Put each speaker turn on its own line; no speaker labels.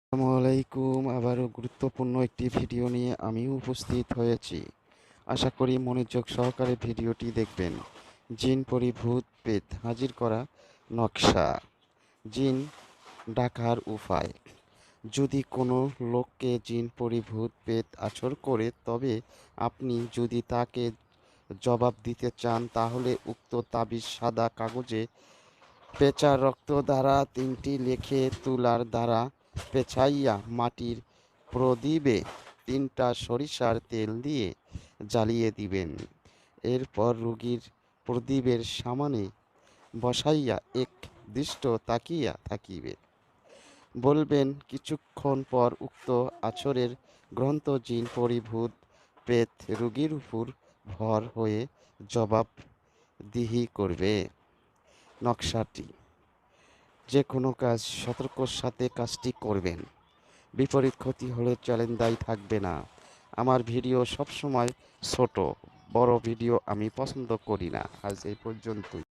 আসসালামু আলাইকুম। আবারও গুরুত্বপূর্ণ একটি ভিডিও নিয়ে আমিও উপস্থিত হয়েছি। আশা করি মনোযোগ সহকারে ভিডিওটি দেখবেন। জিন পরিভূত পেত হাজির করা নকশা। জিন ডাকার উপায়। যদি কোনো লোককে জিন পরিভূত পেত আছর করে, তবে আপনি যদি তাকে জবাব দিতে চান, তাহলে উক্ত তাবিজ সাদা কাগজে পেঁচার রক্ত দ্বারা 3টি লেখে তুলার দ্বারা পেঁচাইয়া মাটির প্রদীপে 3টা সরিষার তেল দিয়ে জ্বালিয়ে দিবেন। এরপর রোগীর প্রদীপের সামনে বসাইয়া এক দৃষ্ট তাকিয়া থাকিবে। বলবেন, কিছুক্ষণ পর উক্ত আছরের গ্রন্থ জিন পরিভূত প্রেত রোগীর উপর ভর হয়ে জবাবদিহি করবে। নকশাটি: যে কোনো কাজ সতর্কর সাথে কাজটি করবেন। বিপরীত ক্ষতি হলে চ্যালেঞ্জ দায়ী থাকবে না। আমার ভিডিও সবসময় ছোট, বড় ভিডিও আমি পছন্দ করি না। আজ এই পর্যন্তই।